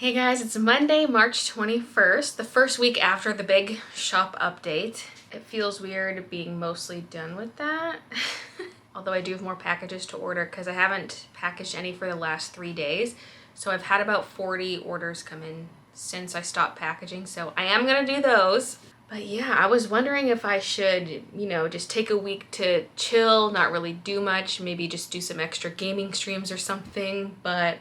Hey guys, it's Monday, March 21st, the first week after the big shop update. It feels weird being mostly done with that. Although I do have more packages to order because I haven't packaged any for the last 3 days. So I've had about 40 orders come in since I stopped packaging, so I am gonna do those. But yeah, I was wondering if I should, just take a week to chill, not really do much, maybe just do some extra gaming streams or something, but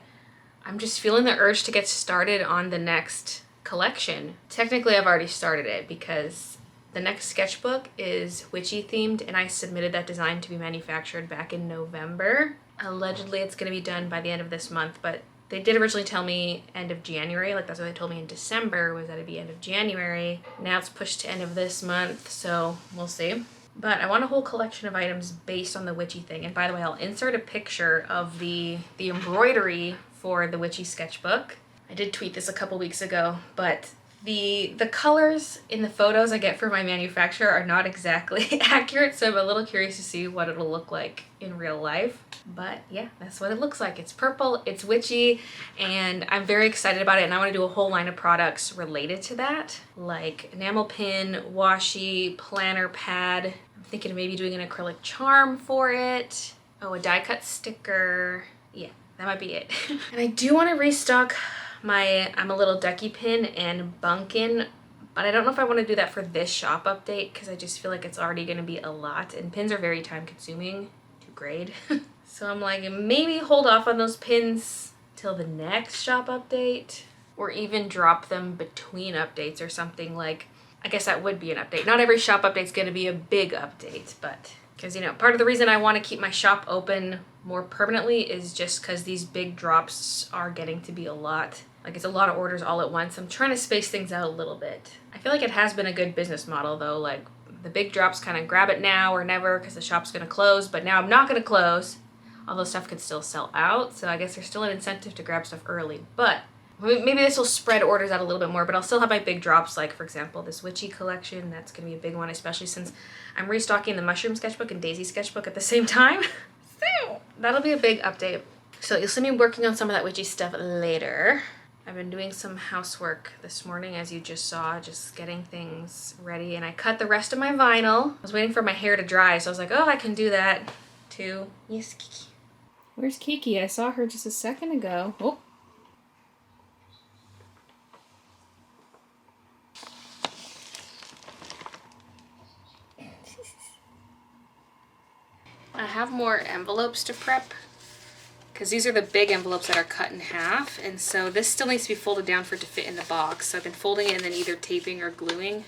I'm just feeling the urge to get started on the next collection. Technically, I've already started it because the next sketchbook is Witchy themed, and I submitted that design to be manufactured back in November. Allegedly, it's going to be done by the end of this month, but they did originally tell me end of January. Like, that's what they told me in December, was that it'd be end of January. Now it's pushed to end of this month, so we'll see. But I want a whole collection of items based on the Witchy thing. And by the way, I'll insert a picture of the embroidery for the Witchy sketchbook. I did tweet this a couple weeks ago, but the colors in the photos I get from my manufacturer are not exactly accurate, so I'm a little curious to see what it'll look like in real life. But yeah, that's what it looks like. It's purple, it's witchy, and I'm very excited about it, and I want to do a whole line of products related to that, like enamel pin, washi, planner pad. I'm thinking of maybe doing an acrylic charm for it. Oh, a die cut sticker. Yeah, that might be it. And I do want to restock my I'm a Little Ducky pin and bunkin, but I don't know if I want to do that for this shop update because I just feel like it's already going to be a lot, and pins are very time consuming to grade. So I'm like, maybe hold off on those pins till the next shop update, or even drop them between updates or something. Like, I guess that would be an update. Not every shop update's going to be a big update, but because, part of the reason I want to keep my shop open more permanently is just because these big drops are getting to be a lot. Like, it's a lot of orders all at once. I'm trying to space things out a little bit. I feel like it has been a good business model though. Like, the big drops kind of grab it now or never because the shop's going to close, but now I'm not going to close. Although stuff could still sell out, so I guess there's still an incentive to grab stuff early. But maybe this will spread orders out a little bit more, but I'll still have my big drops, like, for example, this Witchy collection. That's going to be a big one, especially since I'm restocking the Mushroom sketchbook and Daisy sketchbook at the same time. So that'll be a big update. So you'll see me working on some of that Witchy stuff later. I've been doing some housework this morning, as you just saw, just getting things ready, and I cut the rest of my vinyl. I was waiting for my hair to dry, so I was like, oh, I can do that too. Yes, Kiki. Where's Kiki? I saw her just a second ago. Oh. I have more envelopes to prep because these are the big envelopes that are cut in half, and so this still needs to be folded down for it to fit in the box. So I've been folding it and then either taping or gluing.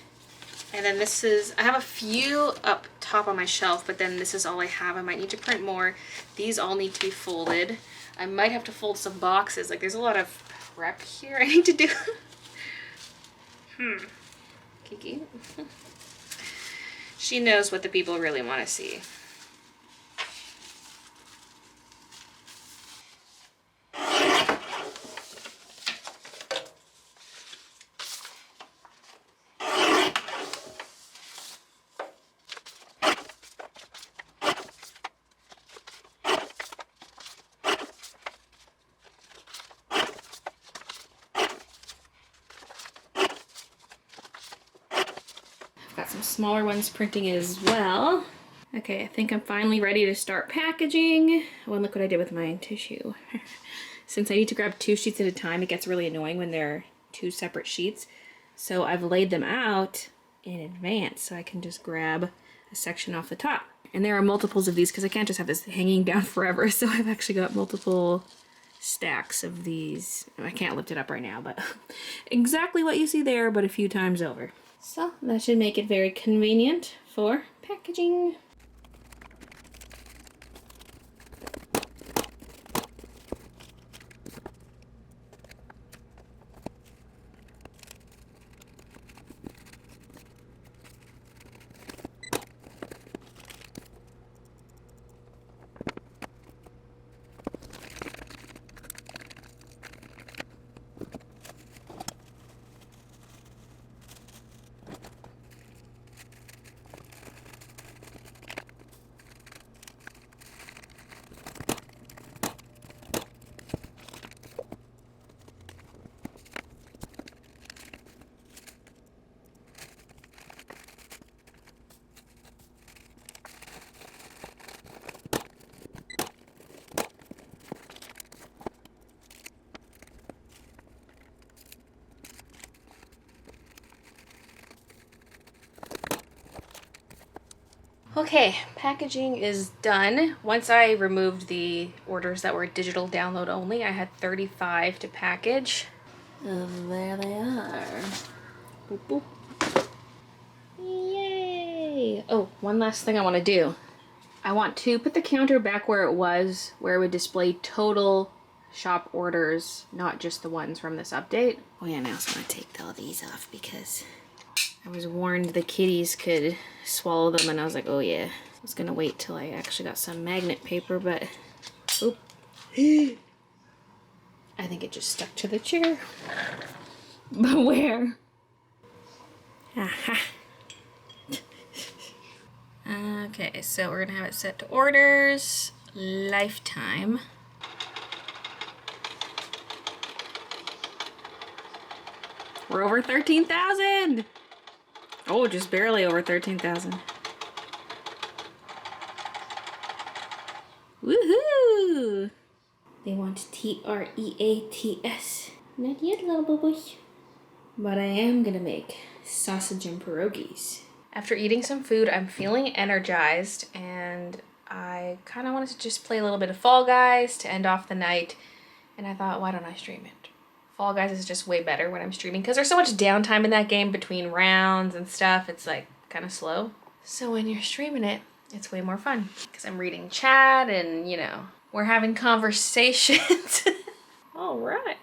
And then this is, I have a few up top on my shelf, but then this is all I have. I might need to print more. These all need to be folded. I might have to fold some boxes. Like, there's a lot of prep here I need to do. Kiki. She knows what the people really want to see. Got some smaller ones printing as well. Okay, I think I'm finally ready to start packaging. Oh, and look what I did with my tissue. Since I need to grab 2 sheets at a time, it gets really annoying when they're 2 separate sheets. So I've laid them out in advance so I can just grab a section off the top. And there are multiples of these because I can't just have this hanging down forever. So I've actually got multiple stacks of these. I can't lift it up right now, but exactly what you see there, but a few times over. So that should make it very convenient for packaging. Okay, packaging is done. Once I removed the orders that were digital download only, I had 35 to package. And there they are. Boop, boop. Yay! Oh, one last thing I want to do. I want to put the counter back where it was, where it would display total shop orders, not just the ones from this update. Oh yeah, and I also want to take all these off because I was warned the kitties could swallow them, and I was like, oh yeah. I was gonna wait till I actually got some magnet paper, but oop. I think it just stuck to the chair. But where? Aha. Okay, so we're gonna have it set to orders, lifetime. We're over 13,000! Oh, just barely over 13,000. Woohoo! They want TREATS. Not yet, little boo-boy. But I am gonna make sausage and pierogies. After eating some food, I'm feeling energized, and I kind of wanted to just play a little bit of Fall Guys to end off the night, and I thought, why don't I stream it? Fall Guys is just way better when I'm streaming because there's so much downtime in that game between rounds and stuff. It's like kind of slow. So when you're streaming it, it's way more fun because I'm reading chat and, you know, we're having conversations. All right.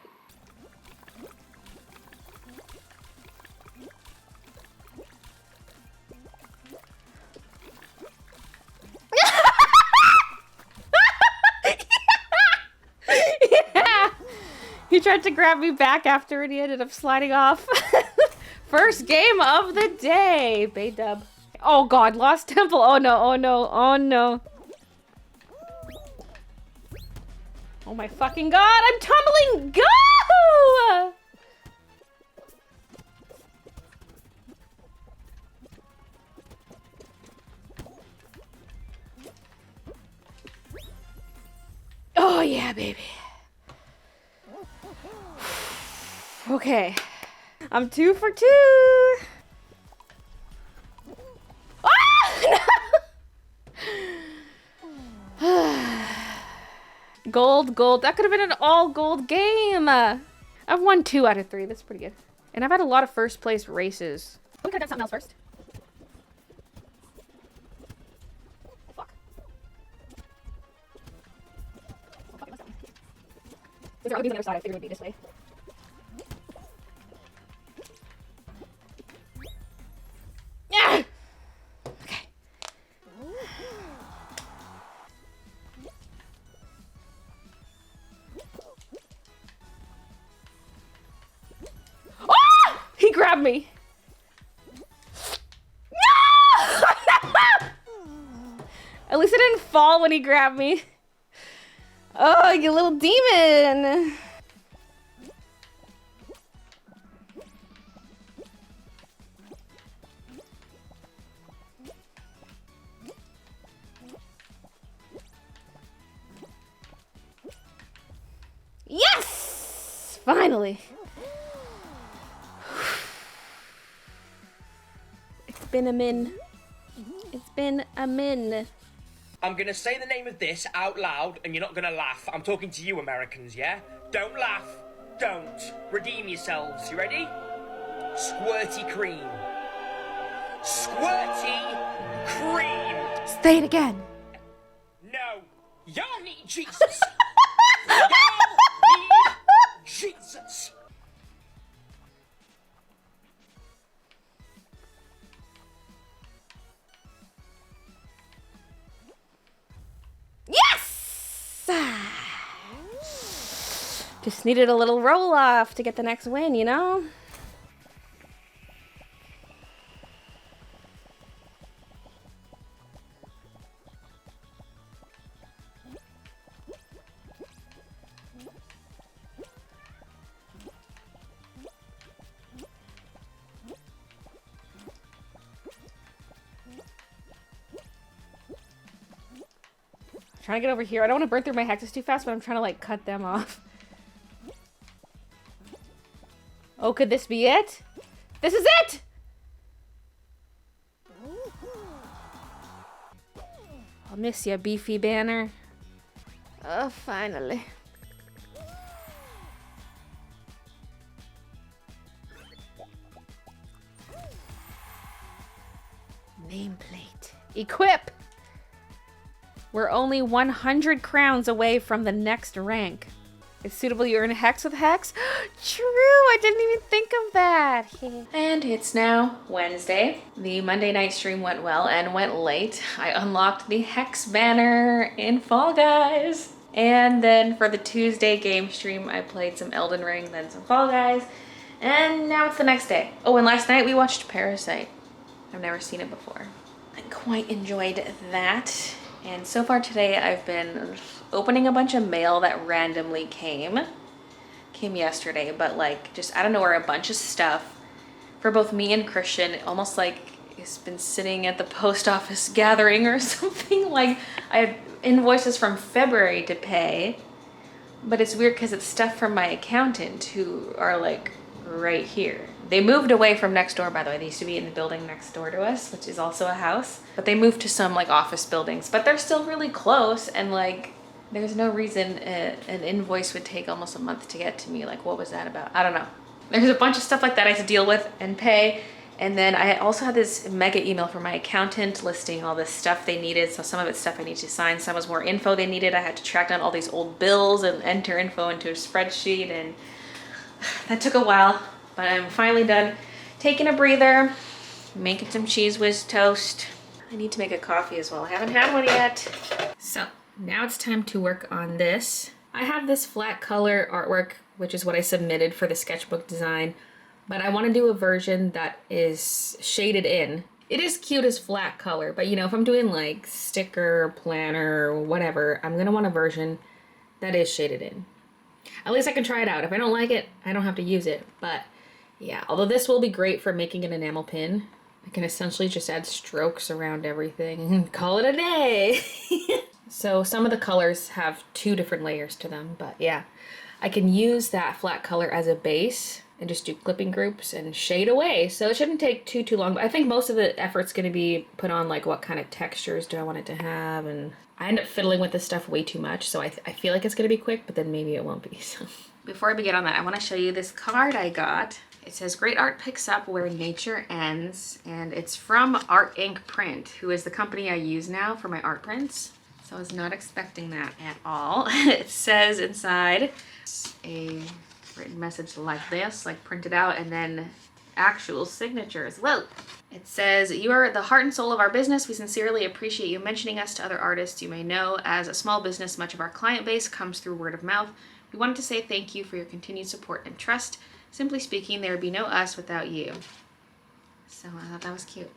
Yeah. He tried to grab me back after and he ended up sliding off. First game of the day. Bay dub. Oh god, Lost Temple. Oh no, oh no, oh no. Oh my fucking god, I'm tumbling. Go! Oh yeah, baby. Okay. I'm 2 for 2. Ah! No! Gold, gold. That could have been an all gold game. I've won 2 out of 3. That's pretty good. And I've had a lot of first place races. We could have done something else first. Fuck. Oh, fuck, it was that one. Was there other dudes on the other side? I figured it would be this way. Yeah! Okay. Oh! He grabbed me. No! At least I didn't fall when he grabbed me. Oh, you little demon. Yes! Finally. It's been a min. It's been a min. I'm gonna say the name of this out loud and you're not gonna laugh. I'm talking to you Americans, yeah? Don't laugh. Don't. Redeem yourselves. You ready? Squirty cream. Squirty cream. Say it again. No. Y'all need Jesus. Y'all need Jesus. Yes! Just needed a little roll off to get the next win, you know? Trying to get over here. I don't want to burn through my hexes too fast, but I'm trying to like cut them off. Oh, could this be it? This is it! I'll miss ya, beefy banner. Oh, finally. Nameplate. Equip! We're only 100 crowns away from the next rank. It's suitable you earn a hex with hex? True, I didn't even think of that. And it's now Wednesday. The Monday night stream went well and went late. I unlocked the hex banner in Fall Guys. And then for the Tuesday game stream, I played some Elden Ring, then some Fall Guys. And now it's the next day. Oh, and last night we watched Parasite. I've never seen it before. I quite enjoyed that. And so far today, I've been opening a bunch of mail that randomly came yesterday, but like just out of nowhere, a bunch of stuff for both me and Christian, almost like it's been sitting at the post office gathering or something. Like I have invoices from February to pay, but it's weird because it's stuff from my accountant who are like right here. They moved away from next door, by the way. They used to be in the building next door to us, which is also a house, but they moved to some like office buildings, but they're still really close. And like, there's no reason an invoice would take almost a month to get to me. Like, what was that about? I don't know. There's a bunch of stuff like that I have to deal with and pay. And then I also had this mega email from my accountant listing all this stuff they needed. So some of it's stuff I need to sign, some was more info they needed. I had to track down all these old bills and enter info into a spreadsheet, and that took a while. But I'm finally done taking a breather, making some cheese whiz toast. I need to make a coffee as well. I haven't had one yet. So now it's time to work on this. I have this flat color artwork, which is what I submitted for the sketchbook design, but I want to do a version that is shaded in. It is cute as flat color, but you know, if I'm doing like sticker, planner, whatever, I'm gonna want a version that is shaded in. At least I can try it out. If I don't like it, I don't have to use it. But yeah, although this will be great for making an enamel pin, I can essentially just add strokes around everything and call it a day. So some of the colors have 2 different layers to them, but yeah, I can use that flat color as a base and just do clipping groups and shade away. So it shouldn't take too long, but I think most of the effort's gonna be put on like what kind of textures do I want it to have, and I end up fiddling with this stuff way too much, so I feel like it's gonna be quick, but then maybe it won't be. So before I begin on that, I wanna show you this card I got. It says, "Great art picks up where nature ends," and it's from Art Ink Print, who is the company I use now for my art prints. So I was not expecting that at all. It says inside a written message like this, like printed out, and then actual signatures. Whoa! It says, "You are the heart and soul of our business. We sincerely appreciate you mentioning us to other artists you may know. As a small business, much of our client base comes through word of mouth. We wanted to say thank you for your continued support and trust. Simply speaking, there would be no us without you." So I thought that was cute.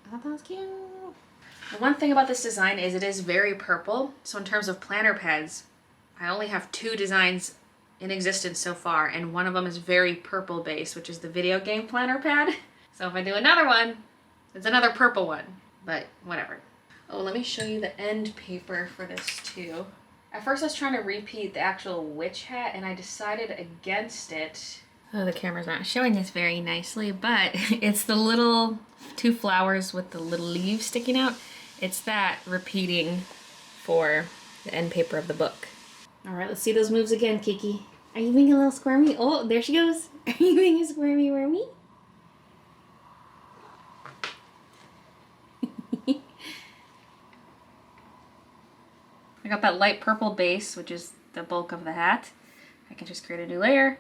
The one thing about this design is it is very purple. So in terms of planner pads, I only have 2 designs in existence so far, and one of them is very purple based, which is the video game planner pad. So if I do another one, it's another purple one, but whatever. Oh, let me show you the end paper for this too. At first I was trying to repeat the actual witch hat, and I decided against it. Oh, the camera's not showing this very nicely, but it's the little 2 flowers with the little leaves sticking out. It's that repeating for the end paper of the book. All right, let's see those moves again, Kiki. Are you being a little squirmy? Oh, there she goes. Are you being a squirmy wormy? I got that light purple base, which is the bulk of the hat. I can just create a new layer,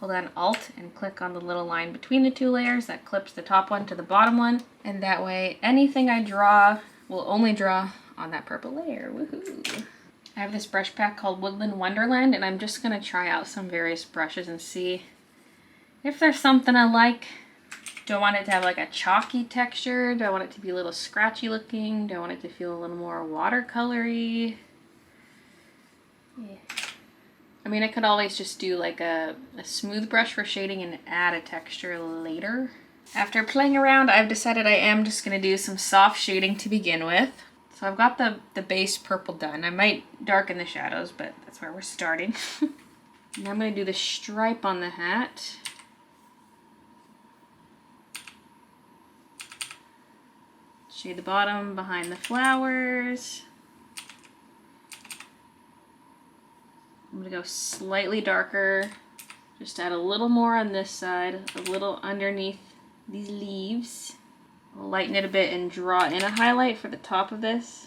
hold down Alt and click on the little line between the 2 layers that clips the top one to the bottom one. And that way, anything I draw will only draw on that purple layer. Woohoo! I have this brush pack called Woodland Wonderland, and I'm just gonna try out some various brushes and see if there's something I like. Do I want it to have like a chalky texture? Do I want it to be a little scratchy looking? Do I want it to feel a little more watercolory? Yeah. I mean, I could always just do like a smooth brush for shading and add a texture later. After playing around, I've decided I am just gonna do some soft shading to begin with. So I've got the base purple done. I might darken the shadows, but that's where we're starting. And I'm gonna do the stripe on the hat. Shade the bottom behind the flowers. I'm gonna go slightly darker. Just add a little more on this side, a little underneath these leaves. Lighten it a bit and draw in a highlight for the top of this.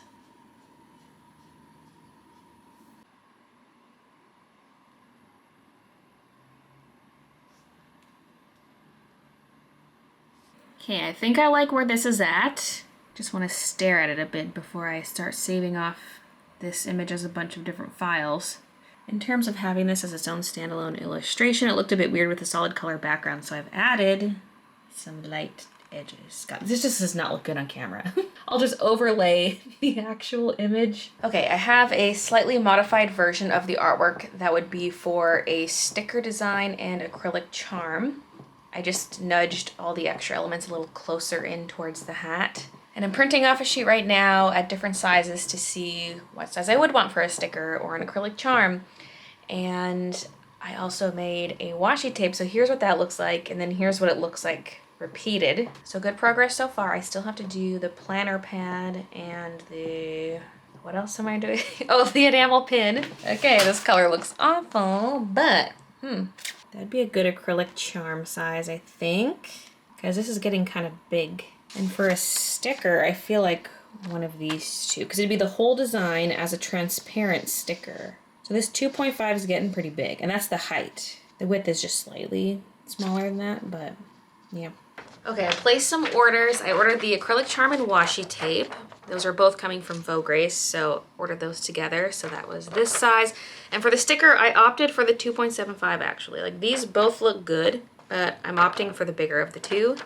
Okay, I think I like where this is at. Just want to stare at it a bit before I start saving off this image as a bunch of different files. In terms of having this as its own standalone illustration, it looked a bit weird with a solid color background, so I've added some light edges. God, this just does not look good on camera. I'll just overlay the actual image. Okay, I have a slightly modified version of the artwork that would be for a sticker design and acrylic charm. I just nudged all the extra elements a little closer in towards the hat. And I'm printing off a sheet right now at different sizes to see what size I would want for a sticker or an acrylic charm. And I also made a washi tape, so here's what that looks like, and then here's what it looks like repeated. So good progress so far. I still have to do the planner pad and the, what else am I doing? Oh, the enamel pin. Okay, this color looks awful, but that'd be a good acrylic charm size, I think, because this is getting kind of big. And for a sticker, I feel like one of these two, because it'd be the whole design as a transparent sticker. So this 2.5 is getting pretty big, and that's the height. The width is just slightly smaller than that, but yeah. Okay, I placed some orders. I ordered the acrylic charm and washi tape. Those are both coming from Vograce, so ordered those together. So that was this size. And for the sticker, I opted for the 2.75 actually. Like these both look good, but I'm opting for the bigger of the two.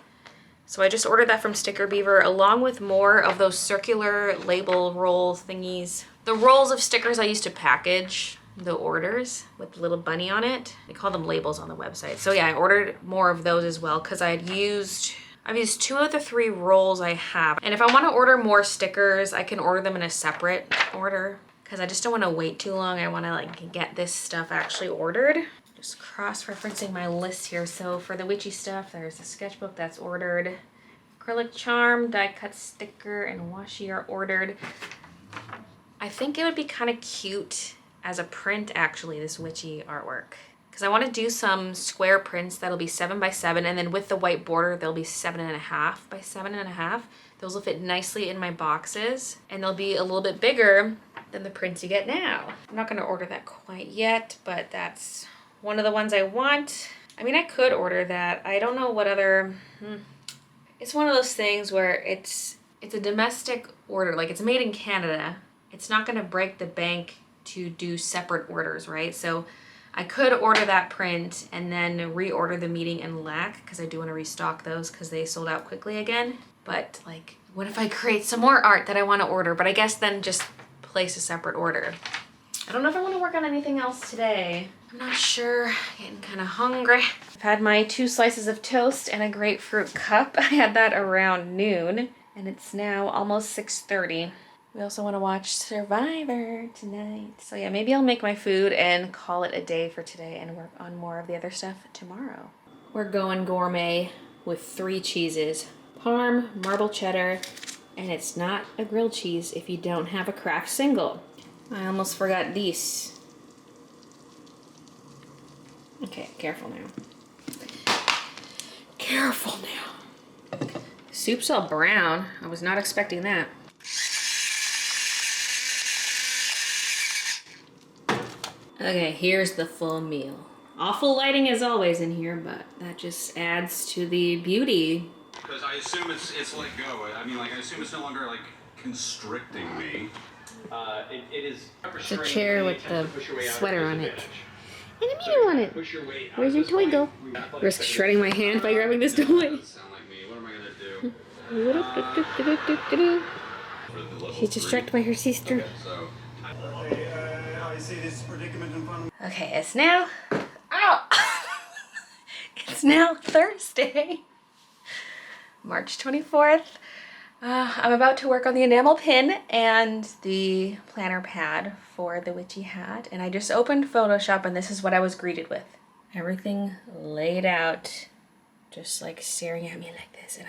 So I just ordered that from Sticker Beaver along with more of those circular label roll thingies. The rolls of stickers I used to package the orders with the little bunny on it. They call them labels on the website. So yeah, I ordered more of those as well because I've used 2 of the 3 rolls I have. And if I want to order more stickers, I can order them in a separate order because I just don't want to wait too long. I want to like get this stuff actually ordered. Just cross-referencing my list here. So for the witchy stuff, there's the sketchbook that's ordered. Acrylic charm, die cut sticker, and washi are ordered. I think it would be kind of cute as a print actually, this witchy artwork. Because I want to do some square prints that'll be 7 by 7, and then with the white border, they'll be 7.5 by 7.5. Those will fit nicely in my boxes, and they'll be a little bit bigger than the prints you get now. I'm not going to order that quite yet, but that's one of the ones I want. I mean, I could order that. I don't know what other... It's one of those things where it's a domestic order, like it's made in Canada. It's not going to break the bank to do separate orders, right? So I could order that print and then reorder the meeting in lac because I do want to restock those because they sold out quickly again. But like, what if I create some more art that I want to order? But I guess then just place a separate order. I don't know if I want to work on anything else today. I'm not sure. Getting kind of hungry. I've had my 2 slices of toast and a grapefruit cup. I had that around noon and it's now almost 6:30. We also want to watch Survivor tonight. So yeah, maybe I'll make my food and call it a day for today and work on more of the other stuff tomorrow. We're going gourmet with 3 cheeses. Parm, marble cheddar, and it's not a grilled cheese if you don't have a Kraft single. I almost forgot these. Okay, careful now. Careful now. Soup's all brown. I was not expecting that. Okay, here's the full meal. Awful lighting as always in here, but that just adds to the beauty. Because I assume it's let go. I mean, like, I assume it's no longer, like, constricting me. It is. It's a chair with the sweater on it. And I mean, want it. Where's your toy go? Risk shredding my hand by grabbing this toy. Sound like me. What am I gonna do? She's distracted by her sister. Okay, so I see this predicament in front of me. Okay, it's now... Ow! It's now Thursday, March 24th. I'm about to work on the enamel pin and the planner pad for the witchy hat. And I just opened Photoshop and this is what I was greeted with. Everything laid out, just like staring at me like this. And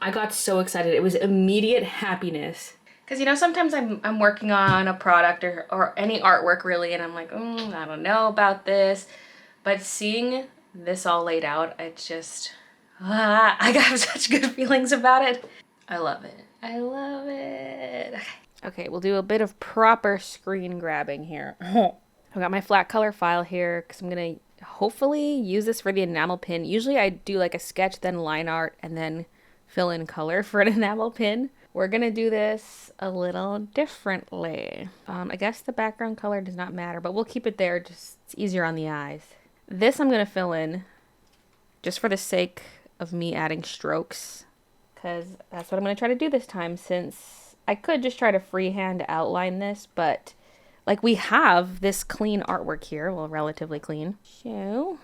I got so excited. It was immediate happiness. Because, you know, sometimes I'm working on a product or any artwork really, and I'm like, I don't know about this. But seeing this all laid out, it's just, I got such good feelings about it. I love it. I love it. Okay, we'll do a bit of proper screen grabbing here. I've got my flat color file here because I'm going to hopefully use this for the enamel pin. Usually I do like a sketch, then line art, and then fill in color for an enamel pin. We're going to do this a little differently. I guess the background color does not matter, but we'll keep it there. Just it's easier on the eyes. This I'm going to fill in just for the sake of me adding strokes, because that's what I'm going to try to do this time, since I could just try to freehand outline this, but like we have this clean artwork here, well, relatively clean. So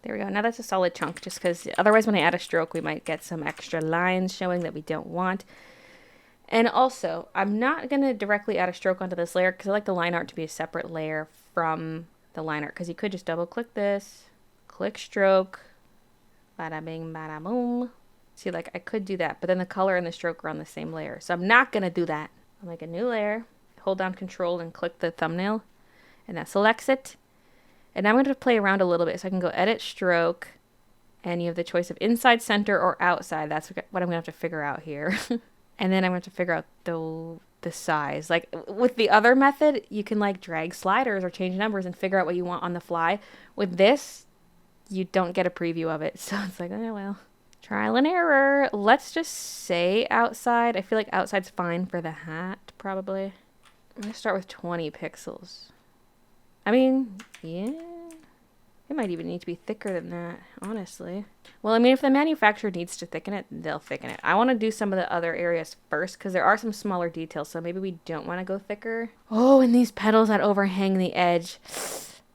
there we go. Now that's a solid chunk, just because otherwise when I add a stroke, we might get some extra lines showing that we don't want. And also, I'm not going to directly add a stroke onto this layer because I like the line art to be a separate layer from the line art, because you could just double click this, click stroke, bada bing, bada boom. See, like I could do that, but then the color and the stroke are on the same layer. So I'm not going to do that. I'll make a new layer, hold down control and click the thumbnail, and that selects it. And now I'm going to play around a little bit, so I can go edit stroke, and you have the choice of inside, center, or outside. That's what I'm going to have to figure out here. And then I'm going to have to figure out the size. Like with the other method, you can like drag sliders or change numbers and figure out what you want on the fly. With this, you don't get a preview of it. So it's like, oh well, trial and error. Let's just say outside. I feel like outside's fine for the hat, probably. I'm going to start with 20 pixels. I mean, yeah. It might even need to be thicker than that, honestly. Well, I mean, if the manufacturer needs to thicken it, they'll thicken it. I want to do some of the other areas first because there are some smaller details, so maybe we don't want to go thicker. Oh, and these petals that overhang the edge.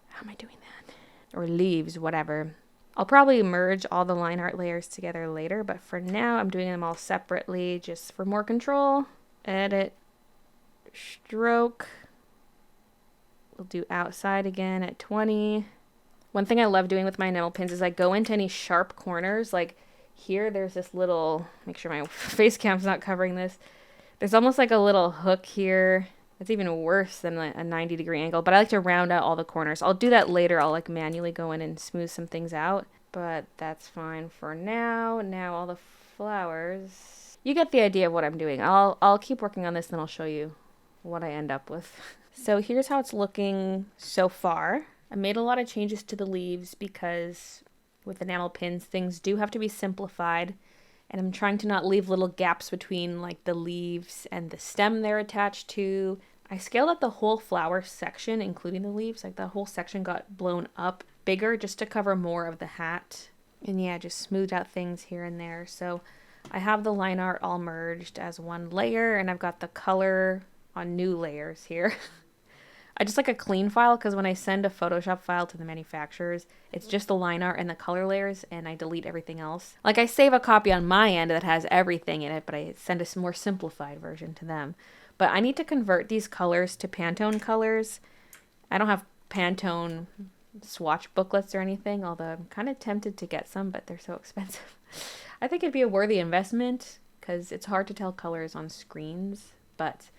How am I doing that? Or leaves, whatever. I'll probably merge all the line art layers together later, but for now, I'm doing them all separately just for more control. Edit, stroke. We'll do outside again at 20. One thing I love doing with my enamel pins is I go into any sharp corners. Like here, there's this little, make sure my face cam's not covering this. There's almost like a little hook here. It's even worse than a 90-degree angle, but I like to round out all the corners. I'll do that later. I'll like manually go in and smooth some things out, but that's fine for now. Now all the flowers. You get the idea of what I'm doing. I'll keep working on this, and then I'll show you what I end up with. So here's how it's looking so far. I made a lot of changes to the leaves because with enamel pins, things do have to be simplified. And I'm trying to not leave little gaps between like the leaves and the stem they're attached to. I scaled up the whole flower section, including the leaves. Like the whole section got blown up bigger just to cover more of the hat. And yeah, just smoothed out things here and there. So I have the line art all merged as one layer, and I've got the color on new layers here. I just like a clean file because when I send a Photoshop file to the manufacturers, it's just the line art and the color layers, and I delete everything else. Like I save a copy on my end that has everything in it, but I send a more simplified version to them. But I need to convert these colors to Pantone colors. I don't have Pantone swatch booklets or anything, although I'm kind of tempted to get some, but they're so expensive. I think it'd be a worthy investment because it's hard to tell colors on screens, but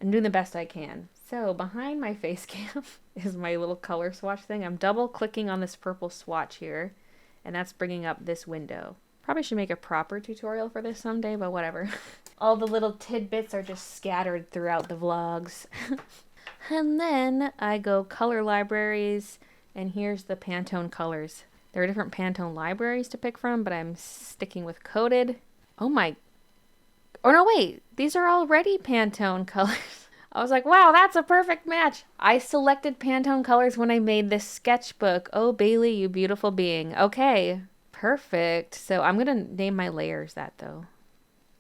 I'm doing the best I can. So behind my face cam is my little color swatch thing. I'm double clicking on this purple swatch here, and that's bringing up this window. Probably should make a proper tutorial for this someday, but whatever. All the little tidbits are just scattered throughout the vlogs. And then I go color libraries, and here's the Pantone colors. There are different Pantone libraries to pick from, but I'm sticking with Coded. Oh no, wait. These are already Pantone colors. I was like, wow, that's a perfect match. I selected Pantone colors when I made this sketchbook. Oh, Baylee, you beautiful being. Okay, perfect. So I'm going to name my layers that, though.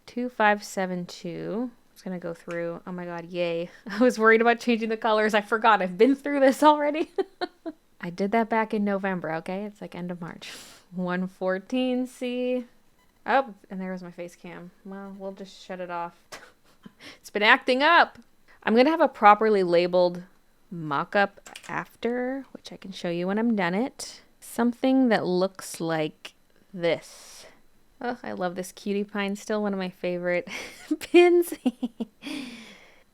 2572. It's going to go through. Oh, my God, yay. I was worried about changing the colors. I forgot. I've been through this already. I did that back in November, okay? It's like end of March. 114C. Oh, and there was my face cam. Well, we'll just shut it off. It's been acting up. I'm going to have a properly labeled mock-up after, which I can show you when I'm done it. Something that looks like this. Oh, I love this cutie pine. Still one of my favorite pins.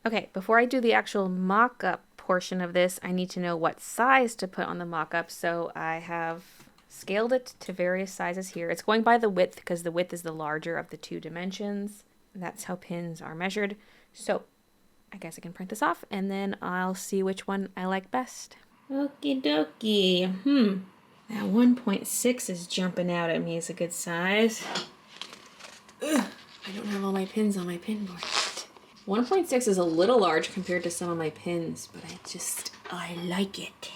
Okay, before I do the actual mock-up portion of this, I need to know what size to put on the mock-up. So I have scaled it to various sizes here. It's going by the width because the width is the larger of the two dimensions. That's how pins are measured. So I guess I can print this off and then I'll see which one I like best. Okie dokie. That 1.6 is jumping out at me as a good size. Ugh, I don't have all my pins on my pin board. 1.6 is a little large compared to some of my pins, but I like it.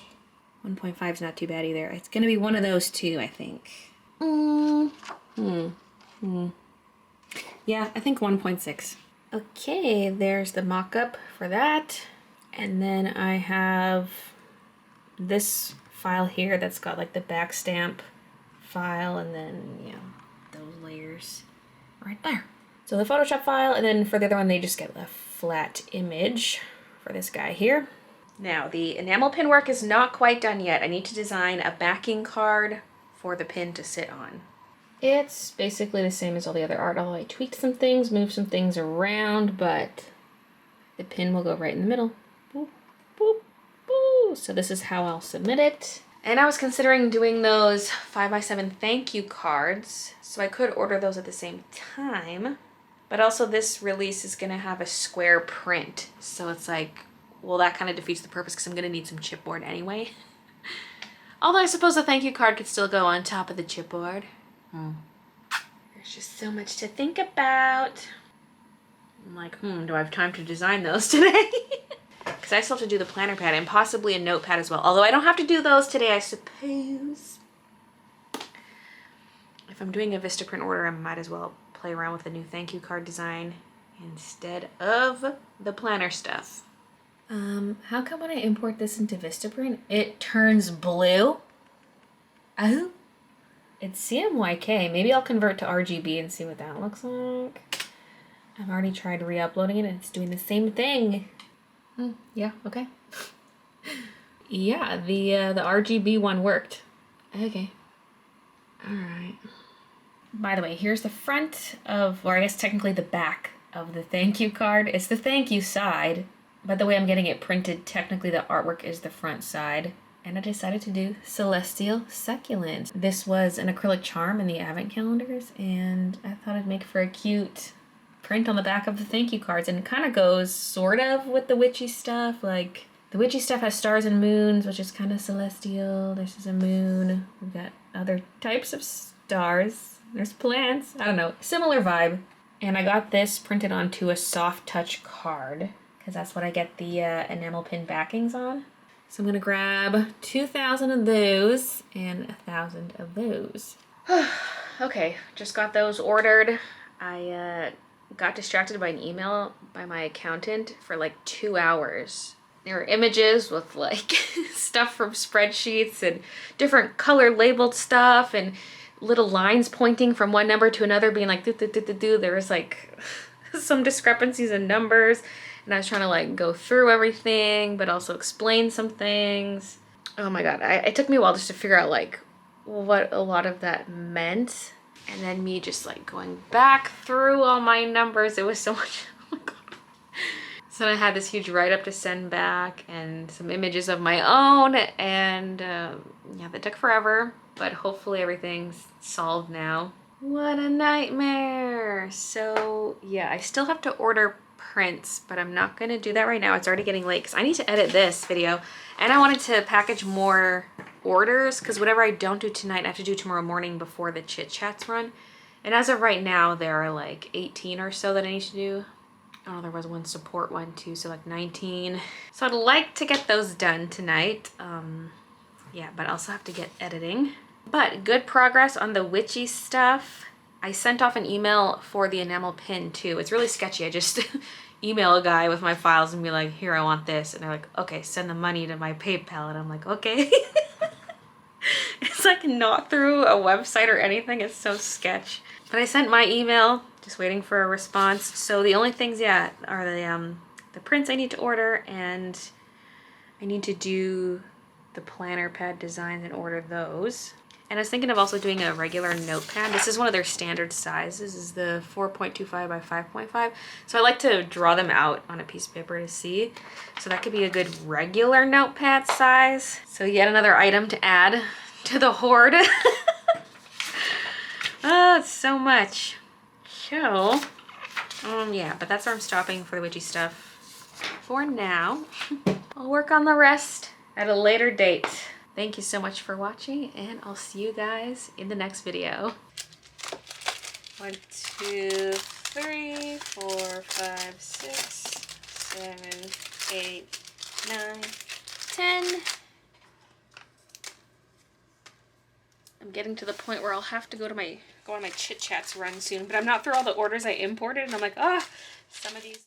1.5 is not too bad either. It's gonna be one of those two, I think. Yeah, I think 1.6. Okay, there's the mock-up for that. And then I have this file here that's got like the back stamp file and then, you know, those layers right there. So the Photoshop file, and then for the other one, they just get a flat image for this guy here. Now, the enamel pin work is not quite done yet. I need to design a backing card for the pin to sit on. It's basically the same as all the other art, although I tweaked some things, moved some things around, but the pin will go right in the middle. Boop, boop, boop. So this is how I'll submit it. And I was considering doing those 5x7 thank you cards, so I could order those at the same time. But also this release is gonna have a square print. So it's like, well, that kind of defeats the purpose because I'm gonna need some chipboard anyway. Although I suppose the thank you card could still go on top of the chipboard. There's just so much to think about. I'm like, do I have time to design those today? Because I still have to do the planner pad and possibly a notepad as well. Although I don't have to do those today, I suppose. If I'm doing a Vistaprint order, I might as well play around with the new thank you card design instead of the planner stuff. How come when I import this into Vistaprint, it turns blue? Oh, it's CMYK. Maybe I'll convert to RGB and see what that looks like. I've already tried re-uploading it and it's doing the same thing. Yeah, okay. Yeah, the RGB one worked. Okay. All right. By the way, here's the front of, or I guess technically the back of the thank you card. It's the thank you side, but the way I'm getting it printed, technically the artwork is the front side. And I decided to do Celestial Succulent. This was an acrylic charm in the advent calendars, and I thought it'd make for a cute print on the back of the thank you cards. And it kind of goes sort of with the witchy stuff. Like, the witchy stuff has stars and moons, which is kind of celestial. This is a moon. We've got other types of stars. There's plants. I don't know. Similar vibe. And I got this printed onto a soft touch card because that's what I get the enamel pin backings on. So I'm gonna grab 2,000 of those and 1,000 of those. Okay, just got those ordered. I got distracted by an email by my accountant for like 2 hours. There were images with like stuff from spreadsheets and different color labeled stuff and little lines pointing from one number to another being like do. There was like some discrepancies in numbers and I was trying to like go through everything but also explain some things. Oh my god, it took me a while just to figure out like what a lot of that meant, and then me just like going back through all my numbers. It was so much. Oh my god. So I had this huge write-up to send back and some images of my own, and yeah, that took forever, but hopefully everything's solved now. What a nightmare. So yeah, I still have to order prints, but I'm not gonna do that right now. It's already getting late because I need to edit this video, and I wanted to package more orders because whatever I don't do tonight, I have to do tomorrow morning before the Chit Chats run. And as of right now, there are like 18 or so that I need to do. Oh, there was one support one too, so like 19. So I'd like to get those done tonight. Yeah, but I also have to get editing. But good progress on the witchy stuff. I sent off an email for the enamel pin too. It's really sketchy. I just email a guy with my files and be like, here, I want this. And they're like, okay, send the money to my PayPal. And I'm like, okay. It's like not through a website or anything. It's so sketch. But I sent my email, just waiting for a response. So the only things, yeah, are the prints I need to order, and I need to do the planner pad designs and order those. And I was thinking of also doing a regular notepad. This is one of their standard sizes. This is the 4.25 by 5.5. So I like to draw them out on a piece of paper to see. So that could be a good regular notepad size. So yet another item to add to the hoard. Oh, it's so much. So, yeah, but that's where I'm stopping for the witchy stuff for now. I'll work on the rest at a later date. Thank you so much for watching, and I'll see you guys in the next video. 1, 2, 3, 4, 5, 6, 7, 8, 9, 10. I'm getting to the point where I'll have to go on my chit chats run soon, but I'm not through all the orders I imported, and I'm like, some of these